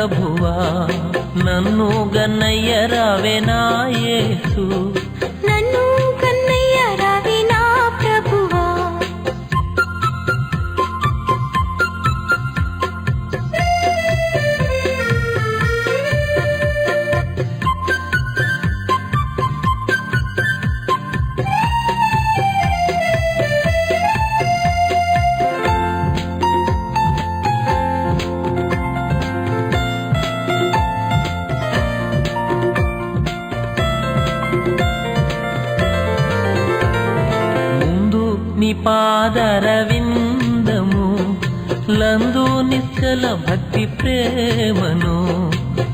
ప్రభువా నన్ను గన్నయ్య రావే నా యేసు నన్ను కన్నయ్య రావే నా ప్రభువా నీ పాదరవిందము లందు నిశ్చల భక్తి ప్రేమను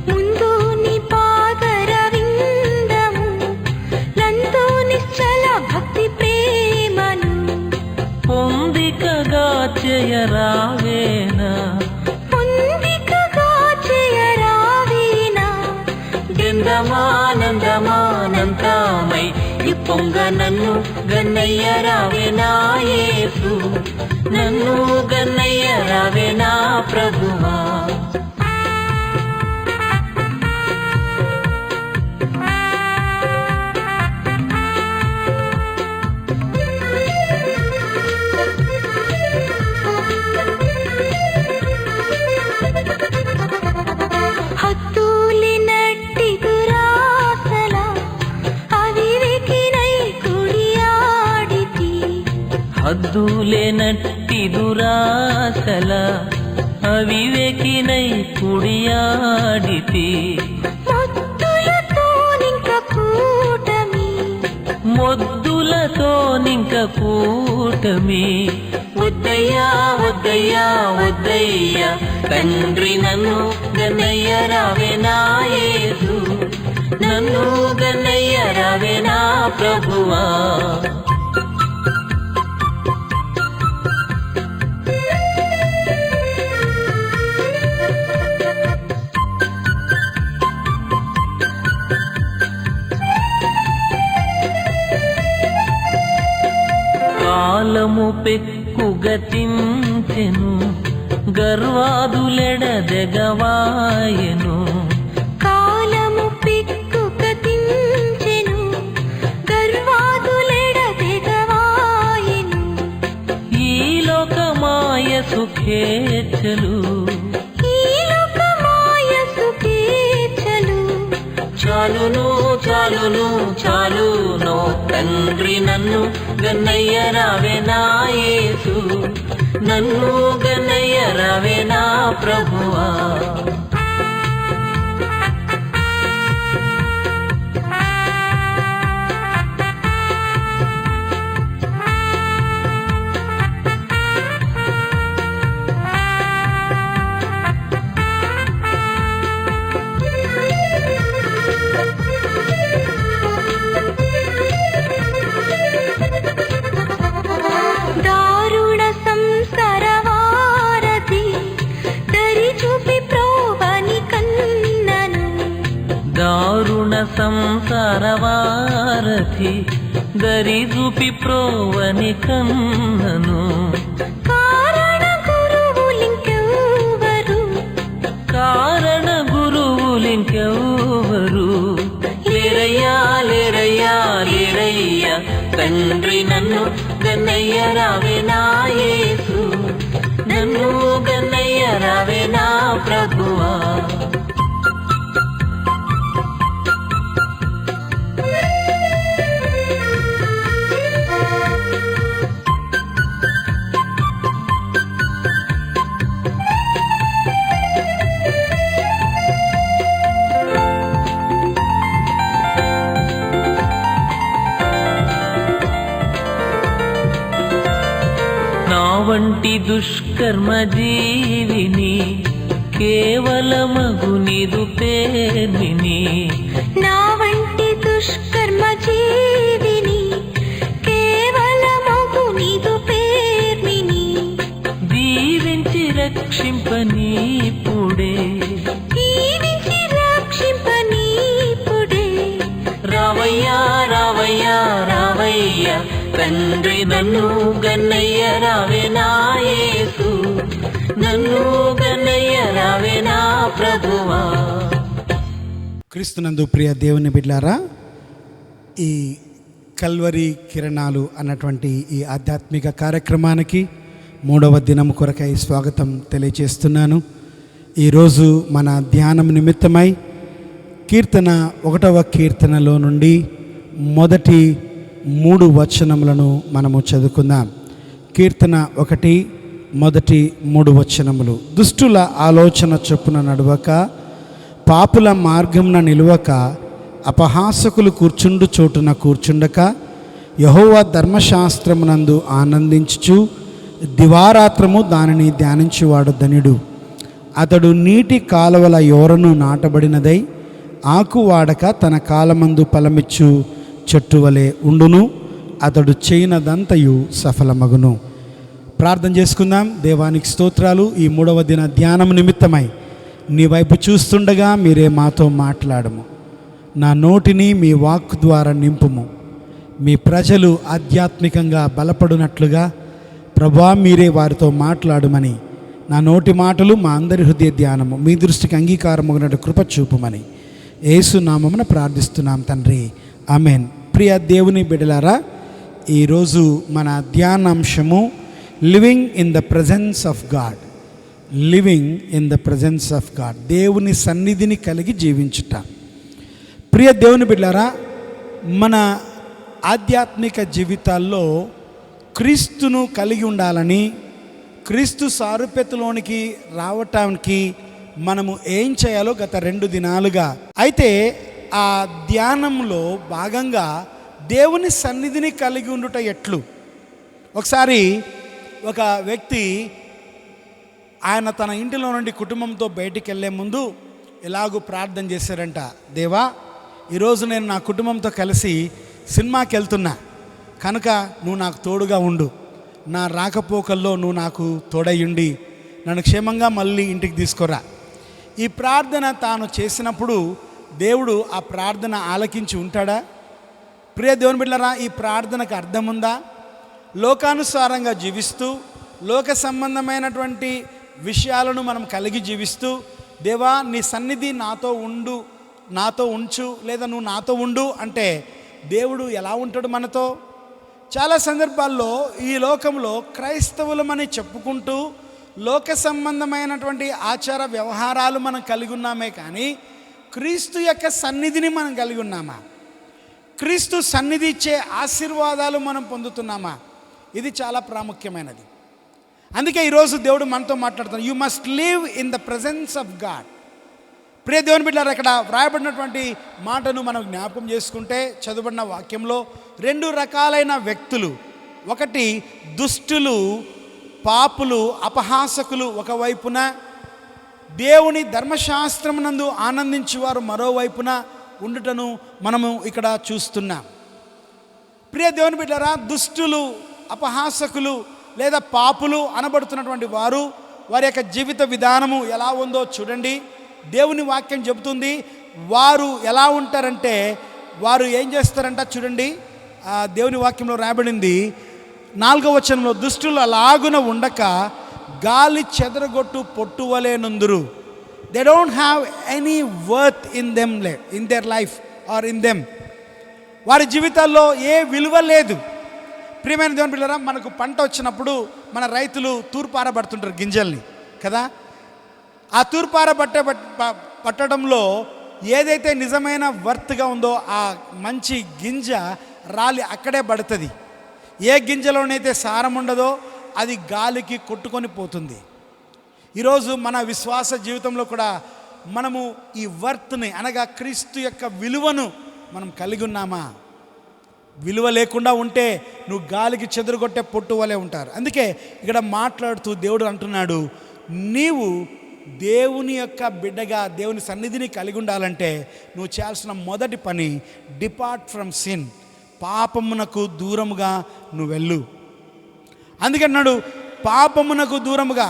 ముందు నీ పాదరవిందము లందు నిశ్చల భక్తి ప్రేమను పొందికగా చేయరావేనా పొందికగా చేయరావేనా గంధమానందమానంతమై పొంగ నన్ను గన్నయ్య రావే నా యేసు నన్ను గన్నయ్య రావే నా ప్రభువా హద్దులేనట్టి దురాశల అవివేకినై కుడియాడితి మొద్దులతో నింక కూటమి వద్దయ్యా వద్దయ్యా వద్దయ్యా తండ్రి నన్ను గన్నయ్య రావే నా యేసు నన్ను గన్నయ్య రావే నా ప్రభువా కాలము పెక్కు గతించెను గర్వాదులెడదెగవాయెను కాలము పెక్కు గతించెను గర్వాదులెడదెగవాయెను ఈ లోకమాయ సుఖేచ్ఛలు చాలును చాలును చాలును తండ్రి నన్ను గన్నయ్య రావే నా యేసు నన్ను గన్నయ్య రావే నా ప్రభువా దారుణ సంసారవారథి దరి చూపి ప్రోవని కన్నను కారణ గురువులింకెవ్వరు లేరయ్యా లేరయ్యా లేరయ్యా తండ్రి నన్ను గన్నయ్య రావే నా యేసు నన్ను గన్నయ్య రావే నా ప్రభువా నా వంటి దుష్కర్మ జీవిని కేవలమగు నీదు పేర్మిని నా వంటి దుష్కర్మ జీవిని కేవలమగు నీదు పేర్మిని దీవించి రక్షింపనీపుడే రావయ్యా రావయ్యా రావయ్యా తండ్రి నన్ను గన్నయ్య రావే నా యేసు నన్ను గన్నయ్య రావే నా ప్రభువా. క్రీస్తునందు ప్రియ దేవుని బిడ్లారా, ఈ కల్వరి కిరణాలు అన్నటువంటి ఈ ఆధ్యాత్మిక కార్యక్రమానికి 3వ దినం కొరకై స్వాగతం తెలియజేస్తున్నాను. ఈరోజు మన ధ్యానం నిమిత్తమై కీర్తన 1వ కీర్తనలో నుండి మొదటి 3 వచనములను మనము చదువుకుందాం. కీర్తన 1 మొదటి 3 వచనములు. దుష్టుల ఆలోచన చొప్పున నడవక, పాపుల మార్గమున నిలువక, అపహాసకులు కూర్చుండు చోటున కూర్చుండక, యెహోవా ధర్మశాస్త్రమునందు ఆనందించుచు దివారాత్రము దానిని ధ్యానించువాడు ధన్యుడు. అతడు నీటి కాలువల యోరను నాటబడినదై ఆకు వాడక తన కాలమందు ఫలమిచ్చు చెట్టు వలె ఉండును. అతడు చేయనదంతయు సఫలమగును. ప్రార్థన చేసుకుందాం. దేవానికి స్తోత్రాలు. ఈ 3వ దిన ధ్యానం నిమిత్తమై నీ వైపు చూస్తుండగా మీరే మాతో మాట్లాడము. నా నోటిని మీ వాక్ ద్వారా నింపుము. మీ ప్రజలు ఆధ్యాత్మికంగా బలపడినట్లుగా ప్రభువా మీరే వారితో మాట్లాడమని, నా నోటి మాటలు మా అందరి హృదయ ధ్యానము మీ దృష్టికి అంగీకారమగినట్టు కృప చూపుమని యేసు నామమున ప్రార్థిస్తున్నాం తండ్రి, ఆమెన్. ప్రియ దేవుని బిడ్డలారా, ఈరోజు మన ధ్యానాంశము living in the presence of God. Living in the presence of God, దేవుని సన్నిధిని కలిగి జీవించుట. ప్రియ దేవుని బిడ్డలారా, మన ఆధ్యాత్మిక జీవితాల్లో క్రీస్తును కలిగి ఉండాలని, క్రీస్తు సారూప్యతలోనికి రావటానికి మనము ఏం చేయాలో గత 2 దినాలుగా, అయితే ఆ ధ్యానంలో భాగంగా దేవుని సన్నిధిని కలిగి ఉండుట ఎట్లు. ఒకసారి ఒక వ్యక్తి ఆయన తన ఇంటిలో నుండి కుటుంబంతో బయటికి వెళ్ళే ముందు ఎలాగూ ప్రార్థన చేశారంట. దేవా, ఈరోజు నేను నా కుటుంబంతో కలిసి సినిమాకి వెళ్తున్నా కనుక నువ్వు నాకు తోడుగా ఉండు. నా రాకపోకల్లో నువ్వు నాకు తోడయ్యుండి నన్ను క్షేమంగా మళ్ళీ ఇంటికి తీసుకురా. ఈ ప్రార్థన తాను చేసినప్పుడు దేవుడు ఆ ప్రార్థన ఆలకించి ఉంటాడా? ప్రియ దేవుని బిడ్డలారా, ఈ ప్రార్థనకు అర్థం ఉందా? లోకానుసారంగా జీవిస్తూ, లోక సంబంధమైనటువంటి విషయాలను మనం కలిగి జీవిస్తూ, దేవా నీ సన్నిధి నాతో ఉండు, నాతో ఉంచు, లేదా నువ్వు నాతో ఉండు అంటే దేవుడు ఎలా ఉంటాడు మనతో? చాలా సందర్భాల్లో ఈ లోకంలో క్రైస్తవులమని చెప్పుకుంటూ లోక సంబంధమైనటువంటి ఆచార వ్యవహారాలు మనం కలిగి ఉన్నామే, కానీ క్రీస్తు యొక్క సన్నిధిని మనం కలిగి ఉన్నామా? క్రీస్తు సన్నిధి ఇచ్చే ఆశీర్వాదాలు మనం పొందుతున్నామా? ఇది చాలా ప్రాముఖ్యమైనది. అందుకే ఈరోజు దేవుడు మనతో మాట్లాడుతున్నాడు. You must live in the presence of God. ప్రియ దేవుని బిడ్డలారా, ఇక్కడ వ్రాయబడినటువంటి మాటను మనం జ్ఞాపకం చేసుకుంటే చదువుబడిన వాక్యంలో 2 రకాలైన వ్యక్తులు, ఒకటి దుష్టులు, పాపులు, అపహాసకులు ఒకవైపున, దేవుని ధర్మశాస్త్రమునందు ఆనందించేవారు మరోవైపున ఉండుటను మనము ఇక్కడ చూస్తున్నాం. ప్రియ దేవుని బిడ్డలారా, దుష్టులు, అపహాసకులు లేదా పాపులు అనబడుతున్నటువంటి వారు, వారి యొక్క జీవిత విధానము ఎలా ఉందో చూడండి. దేవుని వాక్యం చెబుతుంది వారు ఎలా ఉంటారంటే, వారు ఏం చేస్తారంట చూడండి. దేవుని వాక్యంలో రాయబడింది 4వ వచనంలో, దుష్టులు అలాగున ఉండక గాలి చెదరగొట్టు పొట్టువలేనుందురు. They don't have any worth in them, in their life or in them. వారి జీవితాల్లో ఏ విలువ లేదు. ప్రియమైన దేవుని బిడ్డలారా, మనకు పంట వచ్చినప్పుడు మన రైతులు తూర్పారబడుతుంటారు గింజల్ని కదా. ఆ పట్టడంలో ఏదైతే నిజమైన వర్త్గా ఉందో ఆ మంచి గింజ రాలి అక్కడే పడుతుంది. ఏ గింజలోనైతే సారం ఉండదో అది గాలికి కొట్టుకొని పోతుంది. ఈరోజు మన విశ్వాస జీవితంలో కూడా మనము ఈ వర్త్ని అనగా క్రీస్తు యొక్క విలువను మనం కలిగి ఉన్నామా? విలువ లేకుండా ఉంటే నువ్వు గాలికి చెదరగొట్టే పొట్టు వలె ఉంటారు. అందుకే ఇక్కడ మాట్లాడుతూ దేవుడు అంటున్నాడు, నీవు దేవుని యొక్క బిడ్డగా దేవుని సన్నిధిని కలిగి ఉండాలంటే నువ్వు చేయాల్సిన మొదటి పని డిపార్ట్ ఫ్రమ్ సిన్. పాపమునకు దూరముగా నువ్వు వెళ్ళు. అందుకన్నాడు, పాపమునకు దూరముగా,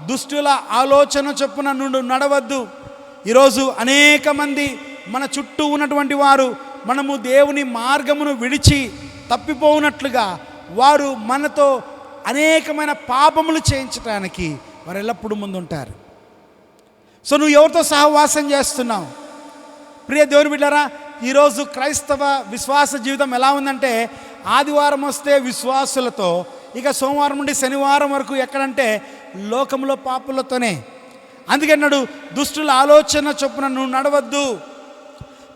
దుష్టుల ఆలోచన చొప్పున నుండి నడవద్దు. ఈరోజు అనేక మంది మన చుట్టూ ఉన్నటువంటి వారు మనము దేవుని మార్గమును విడిచి తప్పిపోవునట్లుగా వారు మనతో అనేకమైన పాపములు చేయించడానికి వారు ఎల్లప్పుడూ ముందుంటారు. సో నువ్వు ఎవరితో సహవాసం చేస్తున్నావు? ప్రియ దేవుని బిడ్డలారా, ఈరోజు క్రైస్తవ విశ్వాస జీవితం ఎలా ఉందంటే, ఆదివారం వస్తే విశ్వాసులతో, ఇక సోమవారం నుండి శనివారం వరకు ఎక్కడంటే లోకంలో పాపులతోనే. అందుకన్నాడు, దుష్టుల ఆలోచన చొప్పున నువ్వు నడవద్దు,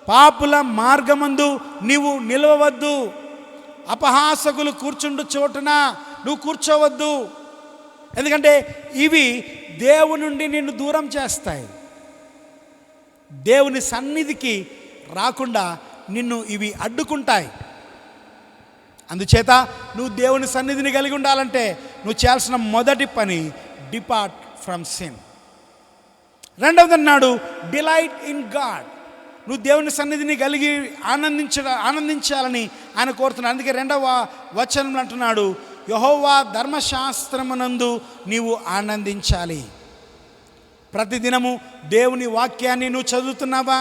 పాపుల మార్గమందు నీవు నిలవవద్దు, అపహాసకులు కూర్చుండు చోటున నువ్వు కూర్చోవద్దు. ఎందుకంటే ఇవి దేవుని నుండి నిన్ను దూరం చేస్తాయి. దేవుని సన్నిధికి రాకుండా నిన్ను ఇవి అడ్డుకుంటాయి. అందుచేత నువ్వు దేవుని సన్నిధిని కలిగి ఉండాలంటే నువ్వు చేయాల్సిన మొదటి పని డిపార్ట్ ఫ్రమ్ సిన్. రెండవది అన్నాడు డిలైట్ ఇన్ గాడ్. నువ్వు దేవుని సన్నిధిని కలిగి ఆనందించాలని ఆయన కోరుతున్నాడు. అందుకే రెండవ వచనంలో అంటున్నాడు, యెహోవా ధర్మశాస్త్రమునందు నీవు ఆనందించాలి. ప్రతిదినము దేవుని వాక్యాన్ని నువ్వు చదువుతున్నావా?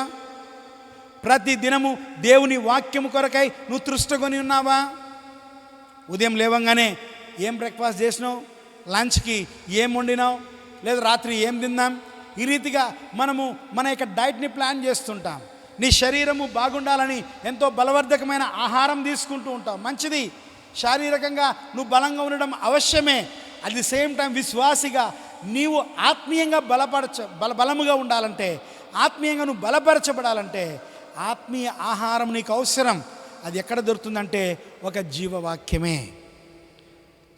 ప్రతిదినము దేవుని వాక్యము కొరకై నువ్వు తృష్టకొని ఉన్నావా? ఉదయం లేవంగానే ఏం బ్రేక్ఫాస్ట్ చేసినావు, లంచ్కి ఏం వండినావు, లేదా రాత్రి ఏం తిందాం, ఈ రీతిగా మనము మన యొక్క డైట్ని ప్లాన్ చేస్తుంటాం. నీ శరీరము బాగుండాలని ఎంతో బలవర్ధకమైన ఆహారం తీసుకుంటూ ఉంటావు. మంచిది, శారీరకంగా నువ్వు బలంగా ఉండడం అవశ్యమే. అట్ ది సేమ్ టైం విశ్వాసిగా నీవు ఆత్మీయంగా బలముగా ఉండాలంటే, ఆత్మీయంగా నువ్వు బలపరచబడాలంటే ఆత్మీయ ఆహారం నీకు అవసరం. అది ఎక్కడ దొరుకుతుందంటే ఒక జీవవాక్యమే.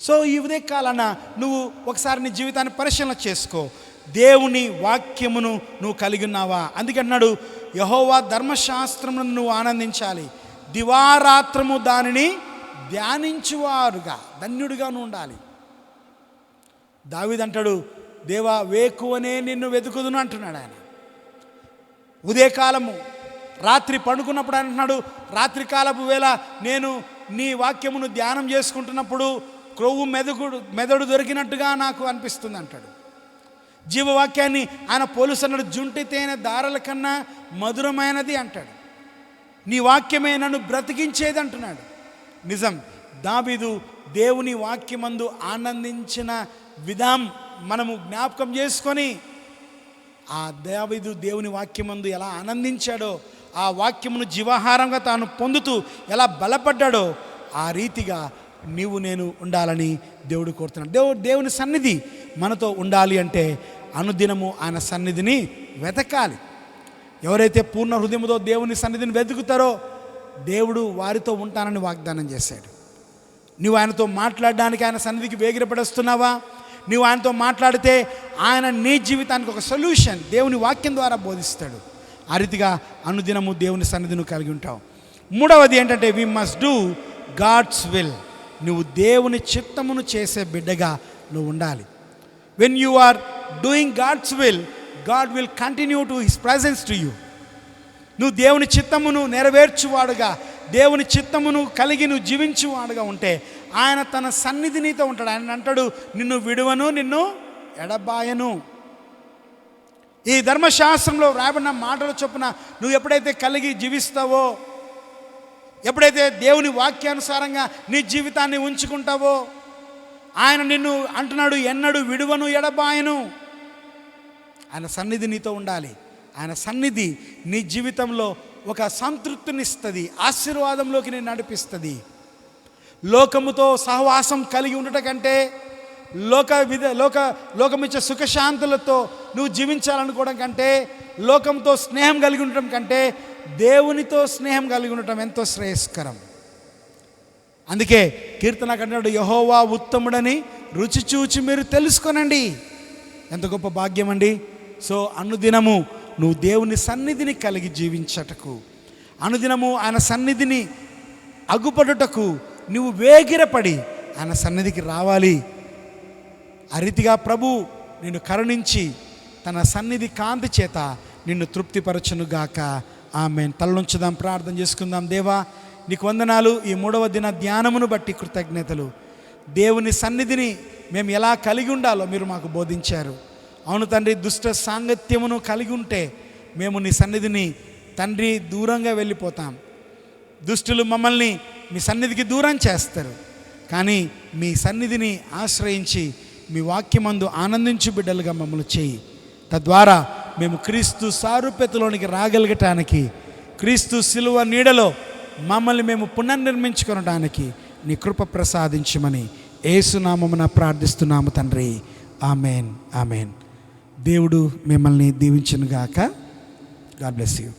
సో ఈ ఉదయకాలన నువ్వు ఒకసారి నీ జీవితాన్ని పరిశీలన చేసుకో. దేవుని వాక్యమును నువ్వు కలిగి ఉన్నావా? అందుకన్నాడు, యెహోవా ధర్మశాస్త్రమును నువ్వు ఆనందించాలి, దివారాత్రము దానిని ధ్యానించువారుగా ధన్యుడిగా నువ్వు ఉండాలి. దావీదు అంటాడు, దేవా వేకువనే నిన్ను వెతుకుదును అంటున్నాడు ఆయన. ఉదయకాలము రాత్రి పండుకున్నప్పుడు అంటున్నాడు, రాత్రి కాలపు వేళ నేను నీ వాక్యమును ధ్యానం చేసుకుంటున్నప్పుడు క్రొవ్వు మెదడు దొరికినట్టుగా నాకు అనిపిస్తుంది అంటాడు. జీవవాక్యాన్ని ఆయన పోలుస్తున్నాడు, జుంటి తేనె దారల కన్నా మధురమైనది అంటాడు. నీ వాక్యమే నన్ను బ్రతికించేది అంటున్నాడు. నిజం, దావీదు దేవుని వాక్యమందు ఆనందించిన విధానం మనము జ్ఞాపకం చేసుకొని, ఆ దావీదు దేవుని వాక్యమందు ఎలా ఆనందించాడో, ఆ వాక్యమును జీవాహారంగా తాను పొందుతూ ఎలా బలపడ్డాడో, ఆ రీతిగా నీవు నేను ఉండాలని దేవుడు కోరుతున్నాడు. దేవుని సన్నిధి మనతో ఉండాలి అంటే అనుదినము ఆయన సన్నిధిని వెతకాలి. ఎవరైతే పూర్ణ హృదయంతో దేవుని సన్నిధిని వెతుకుతారో దేవుడు వారితో ఉంటానని వాగ్దానం చేశాడు. నువ్వు ఆయనతో మాట్లాడడానికి ఆయన సన్నిధికి వేగిరపడొస్తున్నావా? నువ్వు ఆయనతో మాట్లాడితే ఆయన నీ జీవితానికి ఒక సొల్యూషన్ దేవుని వాక్యం ద్వారా బోధిస్తాడు. ఆ రీతిగా అనుదినము దేవుని సన్నిధిని కలిగి ఉంటావు. మూడవది ఏంటంటే we must do God's will. నువ్వు దేవుని చిత్తమును చేసే బిడ్డగా నువ్వు ఉండాలి. When you are doing God's will, God will continue to his presence to you. నువ్వు దేవుని చిత్తమును నెరవేర్చువాడుగా, దేవుని చిత్తమును కలిగి నువ్వు జీవించువాడుగా ఉంటే ఆయన తన సన్నిధి నీతో ఉంటాడు. ఆయన అంటాడు, నిన్ను విడువను, నిన్ను ఎడబాయను. ఈ ధర్మశాస్త్రంలో రాబడిన మాటల చొప్పున నువ్వు ఎప్పుడైతే కలిగి జీవిస్తావో, ఎప్పుడైతే దేవుని వాక్యానుసారంగా నీ జీవితాన్ని ఉంచుకుంటావో, ఆయన నిన్ను అంటున్నాడు, ఎన్నడూ విడువను ఎడబాయను. ఆయన సన్నిధి నీతో ఉండాలి. ఆయన సన్నిధి నీ జీవితంలో ఒక సంతృప్తినిస్తుంది, ఆశీర్వాదంలోకి నేను నడిపిస్తుంది. లోకముతో సహవాసం కలిగి ఉండటం కంటే, లోకమిచ్చే సుఖశాంతులతో నువ్వు జీవించాలనుకోవడం కంటే, లోకంతో స్నేహం కలిగి ఉండటం కంటే దేవునితో స్నేహం కలిగి ఉండటం ఎంతో శ్రేయస్కరం. అందుకే కీర్తనకారుడు, యెహోవా ఉత్తముడని రుచి చూచి మీరు తెలుసుకొనండి. ఎంత గొప్ప భాగ్యం అండి. సో అనుదినము నువ్వు దేవుని సన్నిధిని కలిగి జీవించటకు, అనుదినము ఆయన సన్నిధిని అగుపడుటకు నువ్వు వేగిరపడి ఆయన సన్నిధికి రావాలి. ఆ రీతిగా ప్రభు నిన్ను కరుణించి తన సన్నిధి కాంతి చేత నిన్ను తృప్తిపరచునుగాక. ఆమేన్. తలనుంచుదాం, ప్రార్థన చేసుకుందాం. దేవా, నీకు వందనాలు. ఈ 3వ దిన ధ్యానమును బట్టి కృతజ్ఞతలు. దేవుని సన్నిధిని మేము ఎలా కలిగి ఉండాలో మీరు మాకు బోధించారు. అవును తండ్రి, దుష్ట సాంగత్యమును కలిగి ఉంటే మేము నీ సన్నిధిని తండ్రి దూరంగా వెళ్ళిపోతాం. దుష్టులు మమ్మల్ని మీ సన్నిధికి దూరం చేస్తారు. కానీ మీ సన్నిధిని ఆశ్రయించి మీ వాక్యమందు ఆనందించు బిడ్డలుగా మమ్మల్ని చేయి. తద్వారా మేము క్రీస్తు సారూప్యతలోనికి రాగలగటానికి, క్రీస్తు శిలువ నీడలో మమ్మల్ని మేము పునర్నిర్మించుకొనడానికి నీ కృప ప్రసాదించమని యేసునామమున ప్రార్థిస్తున్నాము తండ్రి. Amen, amen. దేవుడు మిమ్మల్ని దీవించును గాక. God bless you.